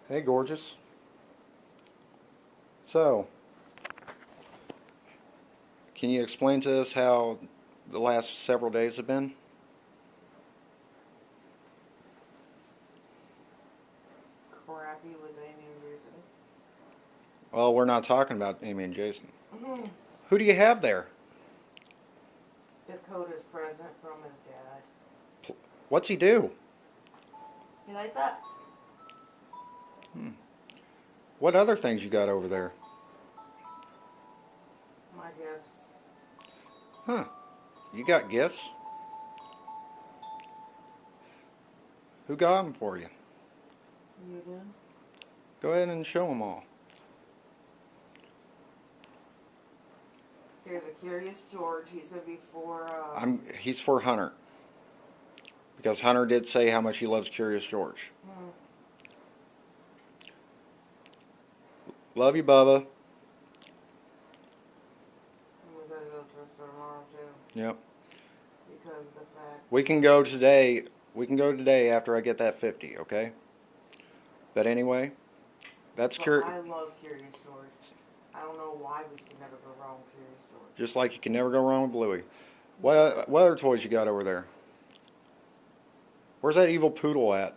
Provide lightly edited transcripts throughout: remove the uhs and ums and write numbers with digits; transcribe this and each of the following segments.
Hey, gorgeous. So, can you explain to us how the last several days have been? Crappy with Amy and Jason. Well, we're not talking about Amy and Jason. Mm-hmm. Who do you have there? Dakota's present from his dad. What's he do? He lights up. Hmm. What other things you got over there? My gifts. Huh. You got gifts? Who got them for you? You do? Go ahead and show them all. Here's a Curious George. He's going to be for, He's for Hunter. Because Hunter did say how much he loves Curious George. hmm. Love you, Bubba. We got to go to her tomorrow, too. Yep. Because of the fact. We can go today. We can go today after I get that 50, okay? But anyway, that's But I love Curious George. I don't know why we can never go wrong with Curious George. just like you can never go wrong with Bluey. What other toys you got over there? Where's that evil poodle at?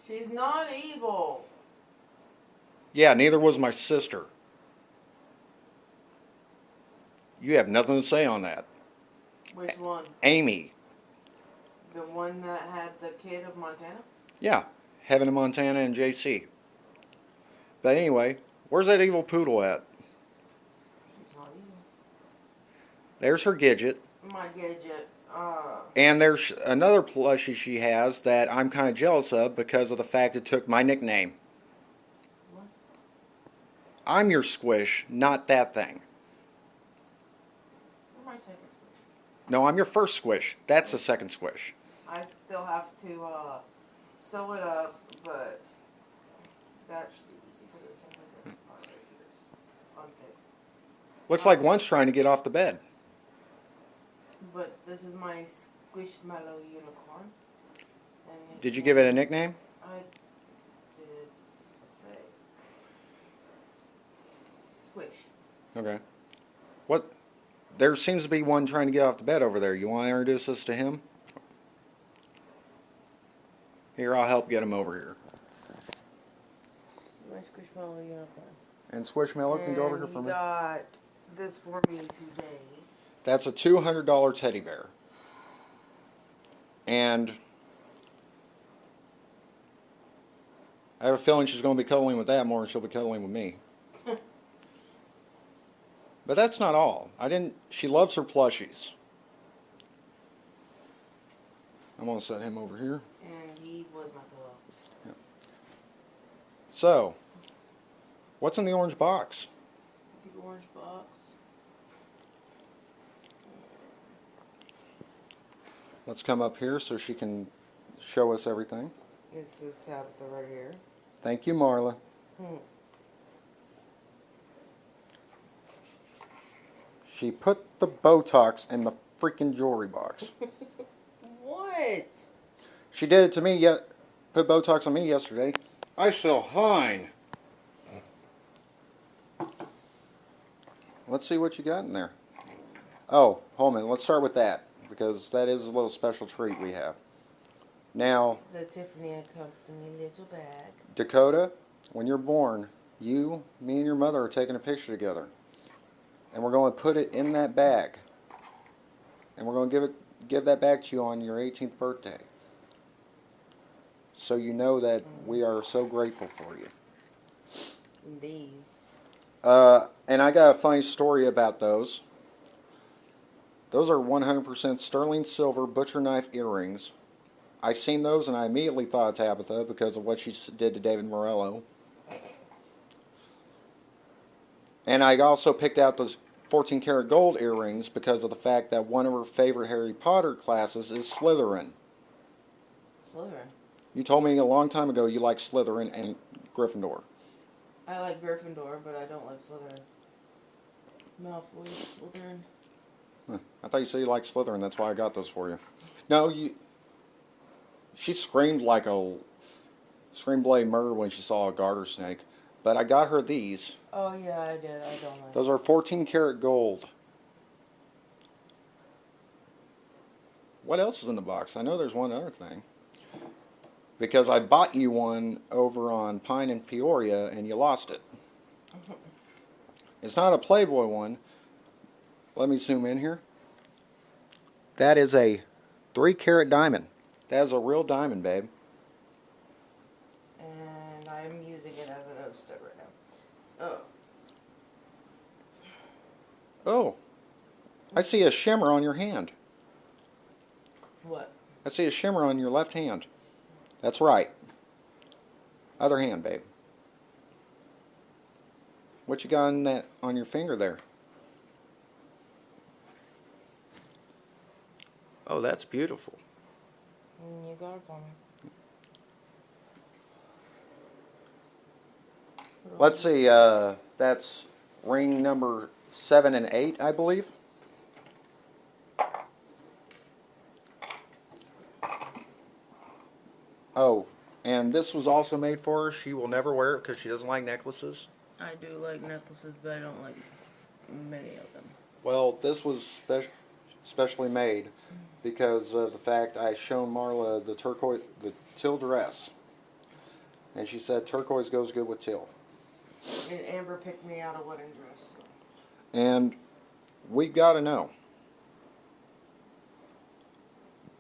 She's not evil. Yeah, neither was my sister. You have nothing to say on that. Which one? Amy. The one that had the kid of Montana? Yeah, Heaven in Montana and JC. But anyway, where's that evil poodle at? She's not evil. There's her Gidget. My gadget. And there's another plushie she has that I'm kind of jealous of because of the fact it took my nickname. What? I'm your squish, not that thing. Where's my second squish? No, I'm your first squish. That's the second squish. I still have to sew it up, but that should be easy because it seems like this part right here is unfixed. Looks like one's trying to get off the bed. But this is my Squishmallow unicorn. And Did you give it a nickname? I did. Fake. Squish. Okay. What? There seems to be one trying to get off the bed over there. You want to introduce us to him? Here, I'll help get him over here. My Squishmallow unicorn. And Squishmallow can go over here And for he me. got this for me today. That's a $200 teddy bear. And I have a feeling she's going to be cuddling with that more than she'll be cuddling with me. But that's not all. She loves her plushies. I'm going to set him over here. And he was my pillow. Yep. So, what's in the orange box? The orange box. Let's come up here so she can show us everything. It's this Tabitha right here. Thank you, Marla. She put the Botox in the freaking jewelry box. What? She did it to me yet. Put Botox on me yesterday. I feel fine. Let's see what you got in there. Oh, hold on. Let's start with that because that is a little special treat we have. Now, The Tiffany and Company little bag. Dakota, when you're born, you, me, and your mother are taking a picture together. And we're going to put it in that bag. And we're going to give that back to you on your 18th birthday. So you know that we are so grateful for you. These. And I got a funny story about those. Those are 100% sterling silver butcher knife earrings. I seen those and I immediately thought of Tabitha because of what she did to David Morello. And I also picked out those 14 karat gold earrings because of the fact that one of her favorite Harry Potter classes is Slytherin. Slytherin. You told me a long time ago you like Slytherin and Gryffindor. I like Gryffindor, but I don't like Slytherin. Malfoy, Slytherin. Huh. I thought you said you liked Slytherin. That's why I got those for you. No, she screamed like a screamed bloody murder when she saw a garter snake. But I got her these. Oh yeah, I did. I don't like. Those are 14 karat gold. What else is in the box? I know there's one other thing. Because I bought you one over on Pine and Peoria and you lost it. It's not a Playboy one. Let me zoom in here. That is a 3 karat diamond. That is a real diamond, babe. And I'm using it as an O-stud right now. Oh. Oh. I see a shimmer on your hand. What? I see a shimmer on your left hand. That's right. Other hand, babe. What you got on that on your finger there? Oh, that's beautiful. You got it for me. Let's see. That's ring number 7 and 8, I believe. Oh, and this was also made for her. She will never wear it because she doesn't like necklaces. I do like necklaces, but I don't like many of them. Well, this was specially made because of the fact I shown Marla the turquoise, the teal dress, and she said turquoise goes good with teal. And Amber picked me out a wedding dress. So. And we've got to know.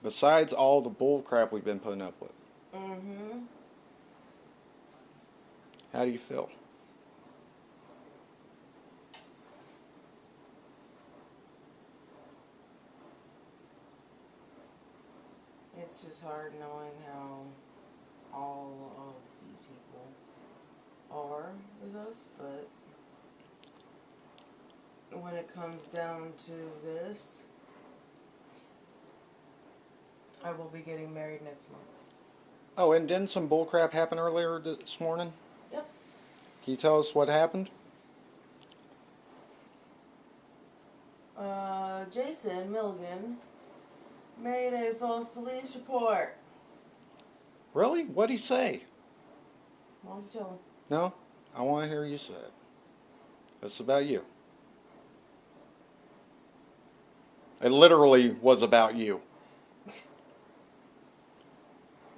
Besides all the bull crap we've been putting up with, Mm-hmm. how do you feel? It's just hard knowing how all of these people are with us, but when it comes down to this, I will be getting married next month. Oh, and didn't some bull crap happen earlier this morning? Yep. Can you tell us what happened? Jason Milligan made a false police report. Really? What'd he say? Why don't you tell him? No? I want to hear you say it. It's about you. It literally was about you.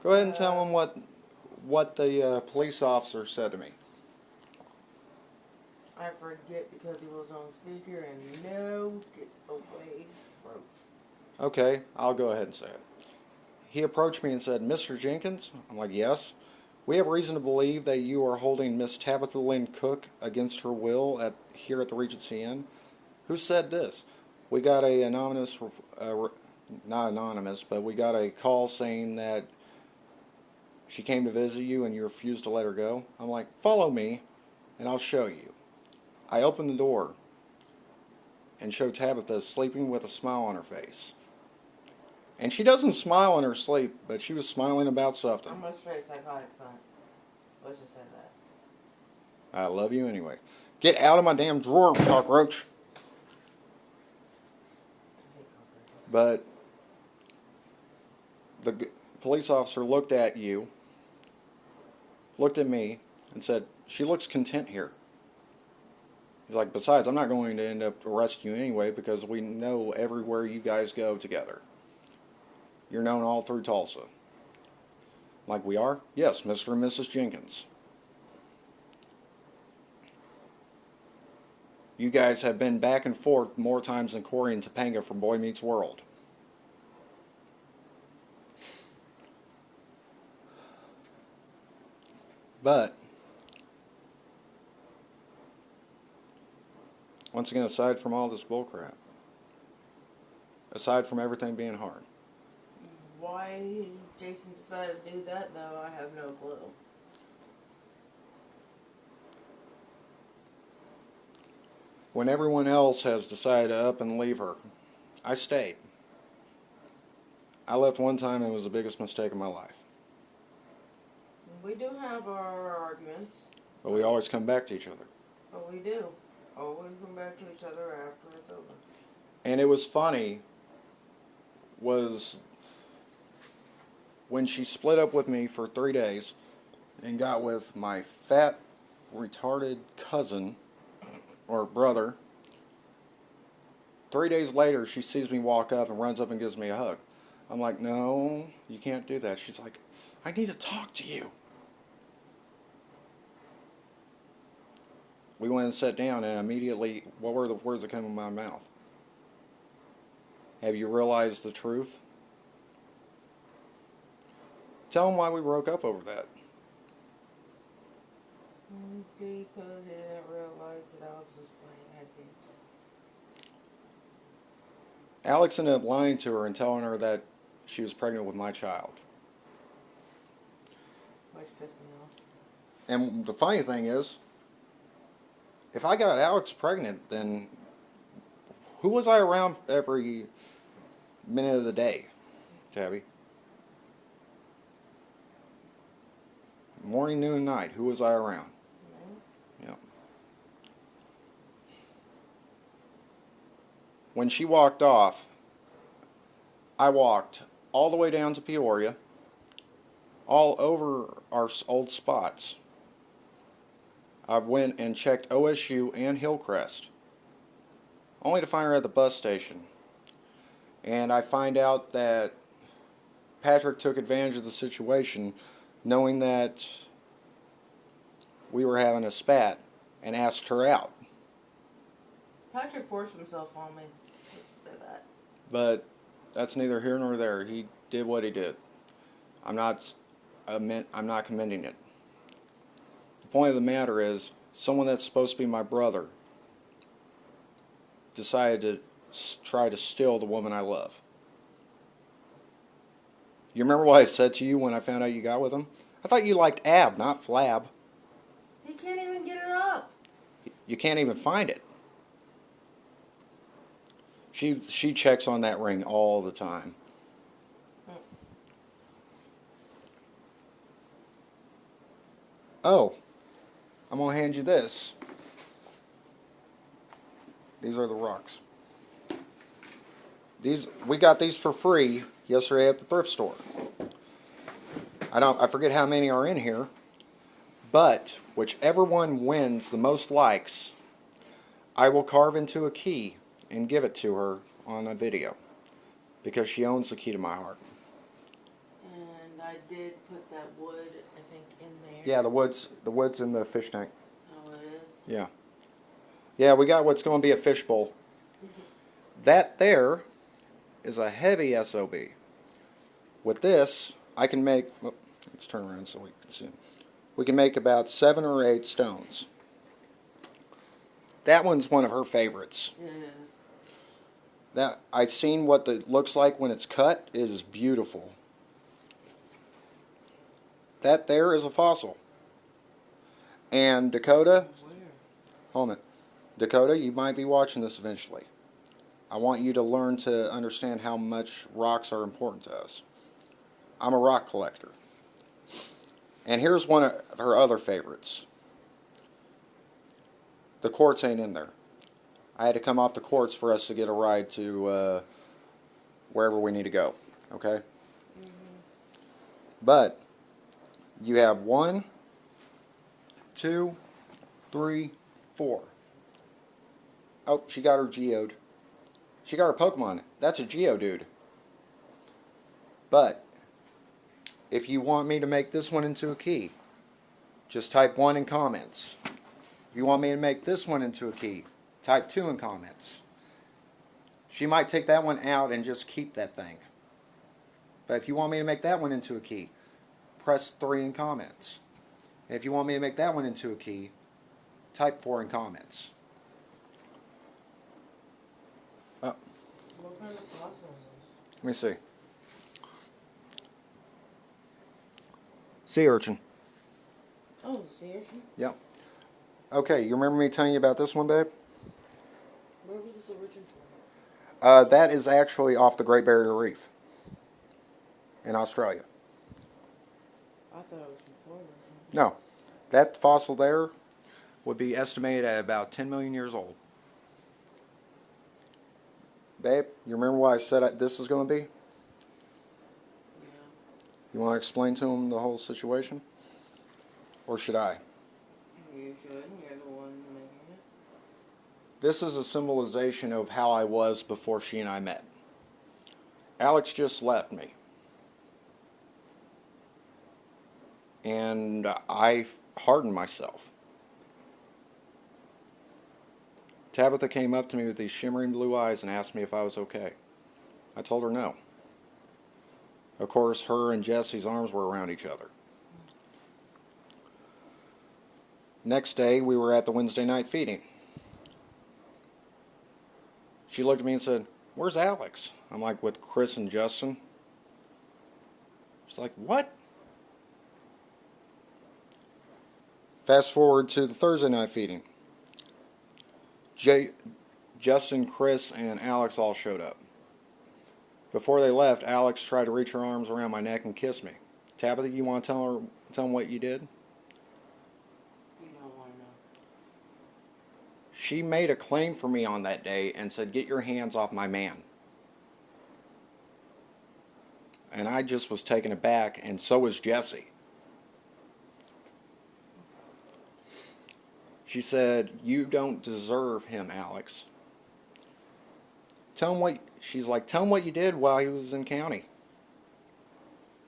Go ahead and tell him what the police officer said to me. I forget because he was on speaker and no, get away from. Okay, I'll go ahead and say it. He approached me and said, "Mr. Jenkins?" I'm like, "Yes." "We have reason to believe that you are holding Miss Tabitha Lynn Cook against her will here at the Regency Inn." "Who said this?" "We got a anonymous, not anonymous, but we got a call saying that she came to visit you and you refused to let her go." I'm like, "Follow me and I'll show you." I opened the door and showed Tabitha sleeping with a smile on her face. And she doesn't smile in her sleep, but she was smiling about something. I'm a straight psychotic cunt. Let's just say that. I love you anyway. Get out of my damn drawer, cockroach. But the police officer looked at you, looked at me, and said, "She looks content here." He's like, "Besides, I'm not going to end up arresting you anyway because we know everywhere you guys go together. You're known all through Tulsa." I'm like, "We are?" "Yes, Mr. and Mrs. Jenkins. You guys have been back and forth more times than Corey and Topanga from Boy Meets World." But once again, aside from all this bullcrap, aside from everything being hard, Why Jason decided to do that, though, I have no clue. when everyone else has decided to up and leave her, I stayed. I left one time and it was the biggest mistake of my life. We do have our arguments, But we always come back to each other. but we do. Always come back to each other after it's over. And it was funny was when she split up with me for 3 days, and got with my fat, retarded cousin or brother. 3 days later, she sees me walk up and runs up and gives me a hug. I'm like, no, you can't do that. She's like, I need to talk to you. We went and sat down, and immediately, what were the words that came in my mouth? Have you realized the truth? Tell them why we broke up over that. Because they didn't realize that Alex was playing head games. Alex ended up lying to her and telling her that she was pregnant with my child. Which pissed me off. And the funny thing is, if I got Alex pregnant, then who was I around every minute of the day, Tabby? Morning, noon, and night. Who was I around? Yeah. When she walked off, I walked all the way down to Peoria, all over our old spots. I went and checked OSU and Hillcrest, only to find her at the bus station. And I find out that Patrick took advantage of the situation, knowing that we were having a spat, and asked her out. Patrick forced himself on me. Just say that. But that's neither here nor there. He did what he did. I'm not commending it. The point of the matter is, someone that's supposed to be my brother decided to try to steal the woman I love. You remember what I said to you when I found out you got with him? I thought you liked Ab, not Flab. He can't even get it up. You can't even find it. She checks on that ring all the time. Oh, I'm going to hand you this. These are the rocks. We got these for free yesterday at the thrift store. I forget how many are in here, but whichever one wins the most likes, I will carve into a key and give it to her on a video, because she owns the key to my heart. And I did put that wood, I think, in there. Yeah, the wood's in the fish tank. Oh, it is? Yeah. Yeah, we got what's going to be a fish bowl. That there is a heavy SOB. With this, I can make, let's turn around so we can see. We can make about 7 or 8 stones. That one's one of her favorites. It is. That I've seen what it looks like when it's cut. It is beautiful. That there is a fossil. And Dakota, Where? hold on. Dakota, you might be watching this eventually. I want you to learn to understand how much rocks are important to us. I'm a rock collector. And here's one of her other favorites. The quartz ain't in there. I had to come off the quartz for us to get a ride to wherever we need to go. Okay? Mm-hmm. But you have 1, 2, 3, 4. Oh, she got her Geode. She got her Pokemon. That's a Geodude. But if you want me to make this one into a key, just type 1 in comments. If you want me to make this one into a key, type 2 in comments. She might take that one out and just keep that thing. But if you want me to make that one into a key, press 3 in comments. And if you want me to make that one into a key, type 4 in comments. Oh, What kind of fossil is let me see. Sea urchin. this? Oh, seriously? Yep. Okay, you remember me telling you about this one, babe? Where was this origin from? That is actually off the Great Barrier Reef in Australia. I thought it was from Florida. No, that fossil there would be estimated at about 10 million years old. Babe, you remember why I said this is going to be? Yeah. You want to explain to him the whole situation? Or should I? You should. You're the one making it. This is a symbolization of how I was before she and I met. Alex just left me. And I hardened myself. Tabitha came up to me with these shimmering blue eyes and asked me if I was okay. I told her no. Of course, her and Jesse's arms were around each other. Next day, we were at the Wednesday night feeding. She looked at me and said, "Where's Alex?" I'm like, "With Chris and Justin." She's like, "What?" Fast forward to the Thursday night feeding. Justin, Chris, and Alex all showed up. Before they left, Alex tried to reach her arms around my neck and kiss me. Tabitha, you want to tell them what you did? You don't want to know. She made a claim for me on that day and said, "Get your hands off my man." And I just was taken aback, and so was Jesse. She said, "You don't deserve him, Alex." Tell him what you did while he was in county.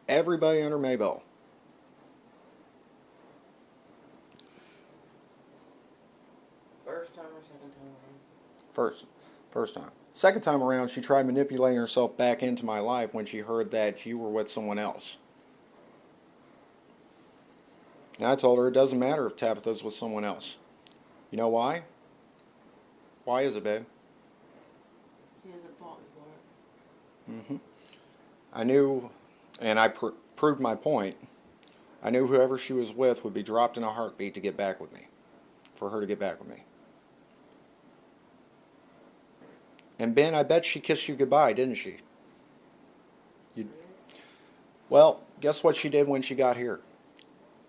Everybody under Maybell. First time or second time around? First time. Second time around, she tried manipulating herself back into my life when she heard that you were with someone else. And I told her it doesn't matter if Tabitha's with someone else. You know why? Why is it, babe? She hasn't fought before. Mm-hmm. I knew, and I proved my point. I knew whoever she was with would be dropped in a heartbeat to get back with me. For her to get back with me. And Ben, I bet she kissed you goodbye, didn't she? Well, guess what she did when she got here?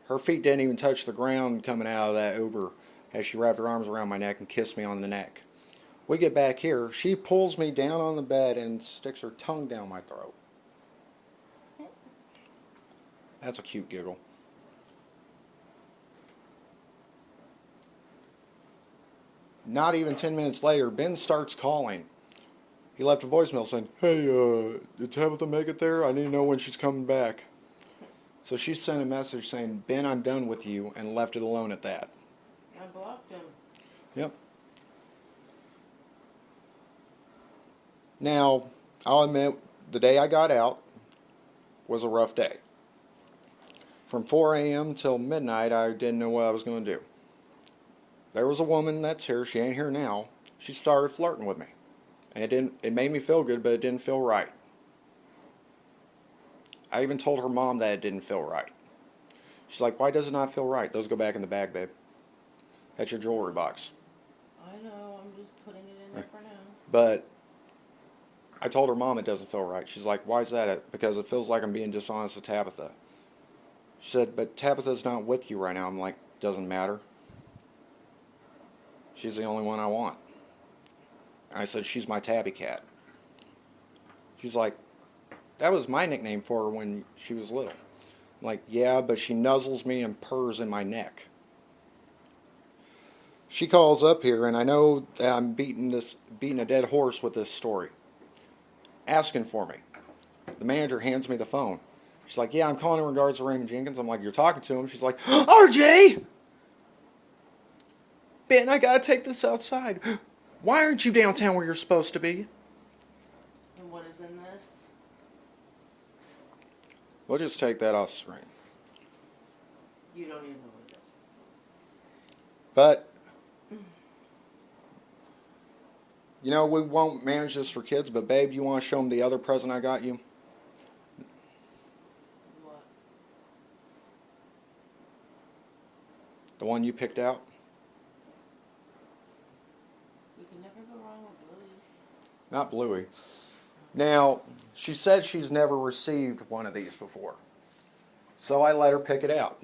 Her feet didn't even touch the ground coming out of that Uber as she wrapped her arms around my neck and kissed me on the neck. We get back here, she pulls me down on the bed and sticks her tongue down my throat. That's a cute giggle. Not even 10 minutes later, Ben starts calling. He left a voicemail saying, "Hey, did Tabitha make it there? I need to know when she's coming back." So she sent a message saying, "Ben, I'm done with you," and left it alone at that. I blocked him. Yep. Now, I'll admit, the day I got out was a rough day. From 4 a.m. till midnight, I didn't know what I was going to do. There was a woman that's here. She ain't here now. She started flirting with me. And it made me feel good, but it didn't feel right. I even told her mom that it didn't feel right. She's like, "Why does it not feel right?" "Those go back in the bag, babe. That's your jewelry box." I know, I'm just putting it in there for now. But I told her mom it doesn't feel right. She's like, "Why is that?" "Because it feels like I'm being dishonest with Tabitha." She said, "But Tabitha's not with you right now." I'm like, "Doesn't matter. She's the only one I want." And I said, "She's my tabby cat." She's like, "That was my nickname for her when she was little." I'm like, "Yeah, but she nuzzles me and purrs in my neck." She calls up here, and I know that I'm beating a dead horse with this story. Asking for me. The manager hands me the phone. She's like, "Yeah, I'm calling in regards to Raymond Jenkins." I'm like, "You're talking to him?" She's like, "RJ! Ben, I gotta take this outside. Why aren't you downtown where you're supposed to be?" And what is in this? We'll just take that off screen. You don't even know what it is. But, you know, we won't manage this for kids, but babe, you want to show them the other present I got you? What? The one you picked out? We can never go wrong with Bluey. Not Bluey. Now, she said she's never received one of these before. So I let her pick it out.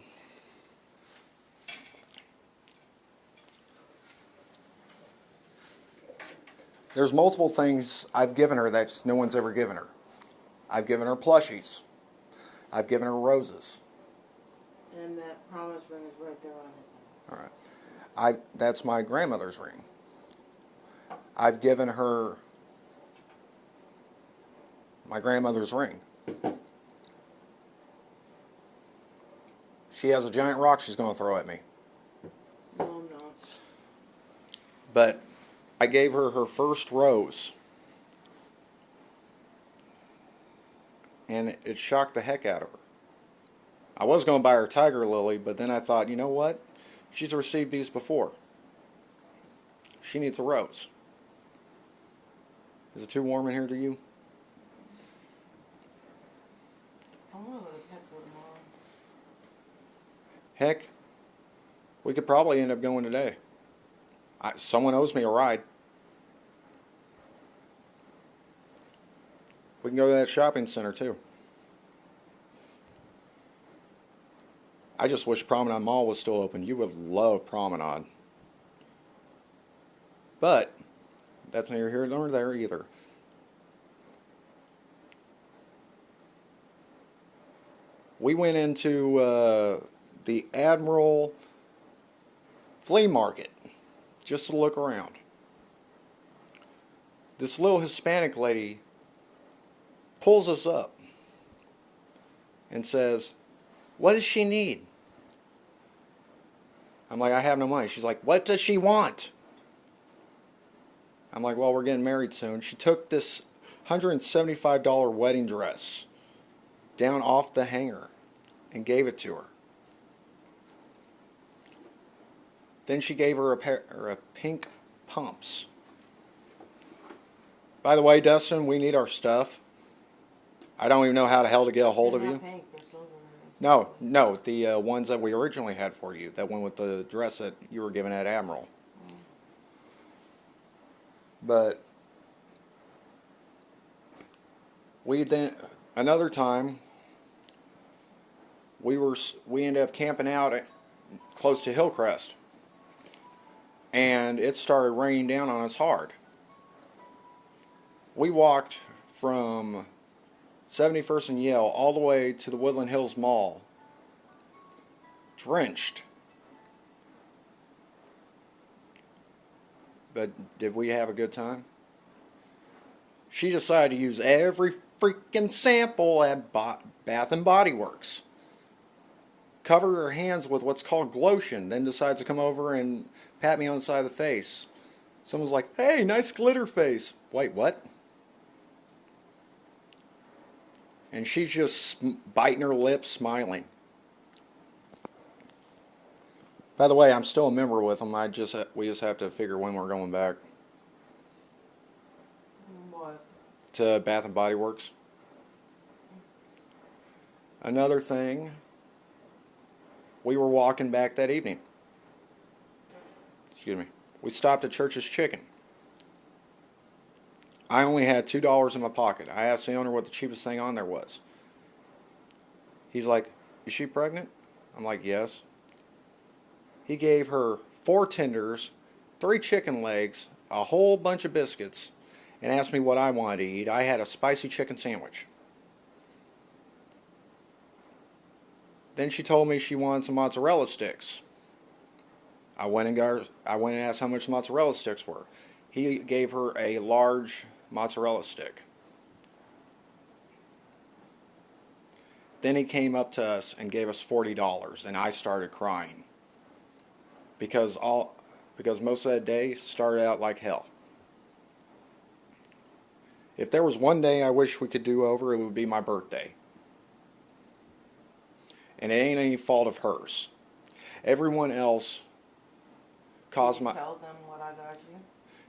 There's multiple things I've given her that no one's ever given her. I've given her plushies. I've given her roses. And that promise ring is right there on his All right. That's my grandmother's ring. I've given her my grandmother's ring. She has a giant rock she's going to throw at me. No, I'm not. But I gave her her first rose. And it shocked the heck out of her. I was going to buy her tiger lily, but then I thought, you know what? She's received these before. She needs a rose. Is it too warm in here to you? I want to go to Petco tomorrow. Heck, we could probably end up going today. Someone owes me a ride. We can go to that shopping center too. I just wish Promenade Mall was still open. You would love Promenade. But that's neither here nor there either. We went into the Admiral Flea Market just to look around. This little Hispanic lady pulls us up and says, "What does she need?" I'm like, "I have no money." She's like, "What does she want?" I'm like, "Well, we're getting married soon." She took this $175 wedding dress down off the hanger and gave it to her. Then she gave her a pair of pink pumps. By the way, Dustin, we need our stuff. I don't even know how the hell to get a hold of They're you. not pink, they're silver. No, the ones that we originally had for you, that one with the dress that you were given at Admiral. But we then another time we ended up camping out close to Hillcrest, and it started raining down on us hard. We walked from 71st and Yale all the way to the Woodland Hills Mall, drenched. But did we have a good time? She decided to use every freaking sample at Bath and Body Works. Cover her hands with what's called Glotion, then decides to come over and pat me on the side of the face. Someone's like, "Hey, nice glitter face." Wait, what? And she's just biting her lips, smiling. By the way, I'm still a member with them. We just have to figure when we're going back What? to Bath and Body Works. Another thing, we were walking back that evening. Excuse me. We stopped at Church's Chicken. I only had $2 in my pocket. I asked the owner what the cheapest thing on there was. He's like, "Is she pregnant?" I'm like, "Yes." He gave her 4 tenders, 3 chicken legs, a whole bunch of biscuits, and asked me what I wanted to eat. I had a spicy chicken sandwich. Then she told me she wanted some mozzarella sticks. I went and asked how much mozzarella sticks were. He gave her a large mozzarella stick. Then he came up to us and gave us $40, and I started crying. Because most of that day started out like hell. If there was one day I wish we could do over, it would be my birthday. And it ain't any fault of hers. Everyone else caused my... Tell them what I got you.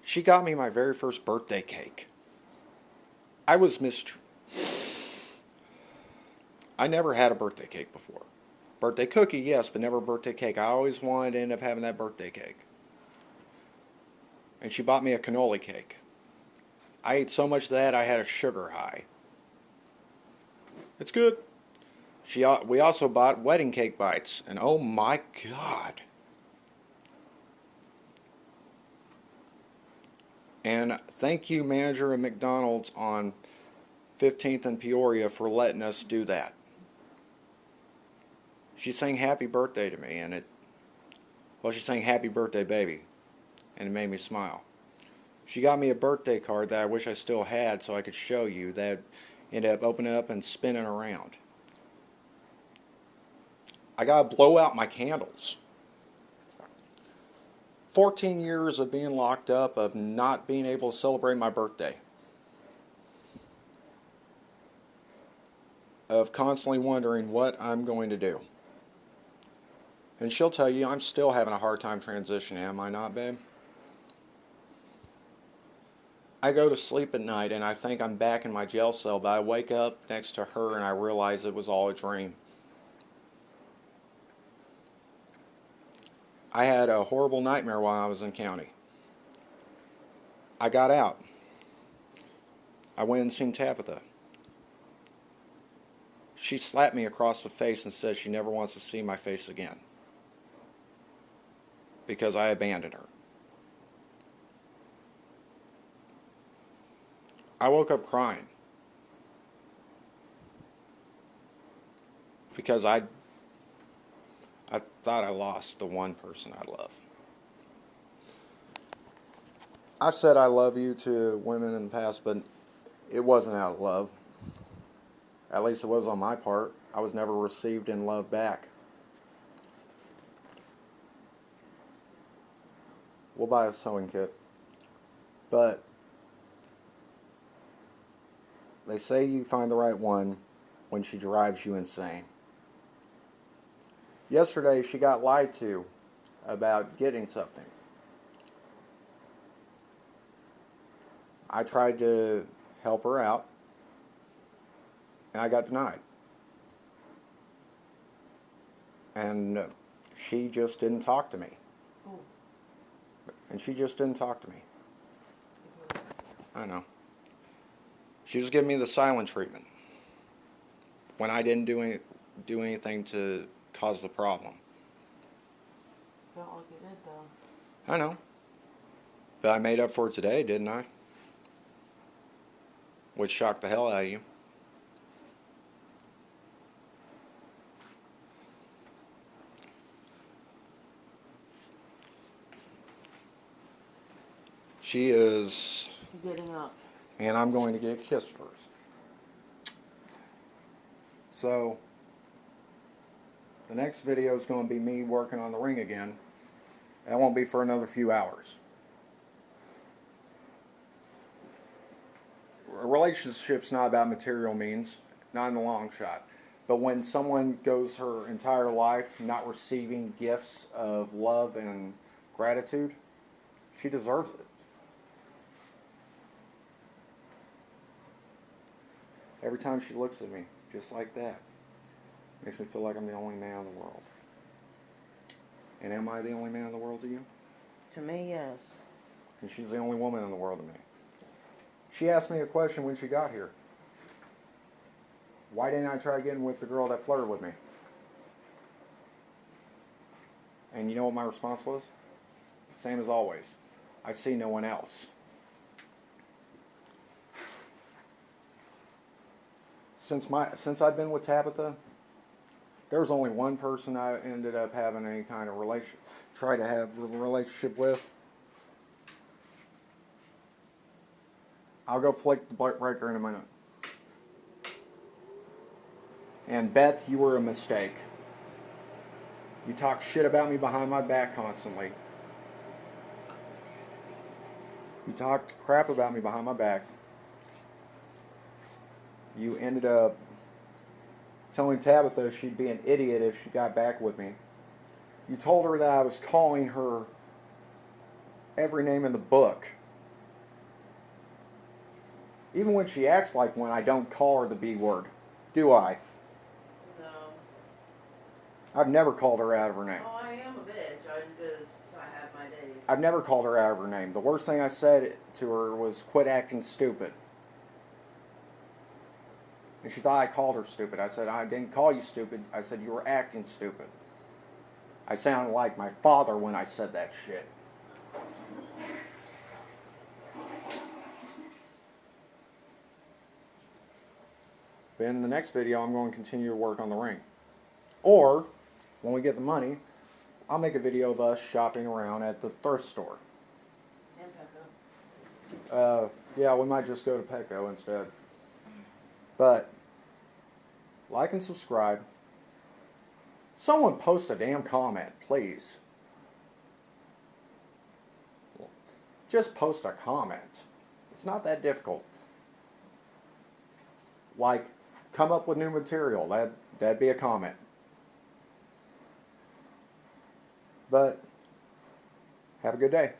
She got me my very first birthday cake. I was I never had a birthday cake before. Birthday cookie, yes, but never a birthday cake. I always wanted to end up having that birthday cake. And she bought me a cannoli cake. I ate so much of that I had a sugar high. It's good. We also bought wedding cake bites, and oh my God. And thank you, manager of McDonald's on 15th and Peoria, for letting us do that. She sang happy birthday to me, and she sang happy birthday, baby, and it made me smile. She got me a birthday card that I wish I still had so I could show you, that ended up opening up and spinning around. I gotta blow out my candles. 14 years of being locked up, of not being able to celebrate my birthday. Of constantly wondering what I'm going to do. And she'll tell you I'm still having a hard time transitioning, am I not, babe? I go to sleep at night and I think I'm back in my jail cell, but I wake up next to her and I realize it was all a dream. I had a horrible nightmare while I was in county. I got out. I went and seen Tabitha. She slapped me across the face and said she never wants to see my face again because I abandoned her. I woke up crying because I thought I lost the one person I love. I've said I love you to women in the past, but it wasn't out of love. At least it was on my part. I was never received in love back. We'll buy a sewing kit. But they say you find the right one when she drives you insane. Yesterday she got lied to about getting something. I tried to help her out, and I got denied. And she just didn't talk to me. Ooh. And she just didn't talk to me. I know. She was giving me the silent treatment when I didn't do anything to cause the problem. Felt like it did, though. I know. But I made up for it today, didn't I? Which shocked the hell out of you. She is... Getting up. And I'm going to get kissed first. So, the next video is going to be me working on the ring again. That won't be for another few hours. A relationship's not about material means, not in the long shot. But when someone goes her entire life not receiving gifts of love and gratitude, she deserves it. Every time she looks at me, just like that, makes me feel like I'm the only man in the world. And am I the only man in the world to you? To me, yes. And she's the only woman in the world to me. She asked me a question when she got here. Why didn't I try getting with the girl that flirted with me? And you know what my response was? Same as always. I see no one else. Since I've been with Tabitha, there's only one person I ended up having any kind of try to have a relationship with. I'll go flick the breaker in a minute. And Beth, you were a mistake. You talk shit about me behind my back constantly. You talked crap about me behind my back. You ended up telling Tabitha she'd be an idiot if she got back with me. You told her that I was calling her every name in the book. Even when she acts like one, I don't call her the B word. Do I? No. I've never called her out of her name. Oh, I am a bitch. I have my days. I've never called her out of her name. The worst thing I said to her was, quit acting stupid. And she thought I called her stupid. I said, I didn't call you stupid. I said, you were acting stupid. I sounded like my father when I said that shit. But in the next video, I'm going to continue to work on the ring. Or when we get the money, I'll make a video of us shopping around at the thrift store. And Petco. Yeah, we might just go to Petco instead. But like and subscribe. Someone post a damn comment, please. Just post a comment. It's not that difficult. Like, come up with new material. That'd be a comment. But have a good day.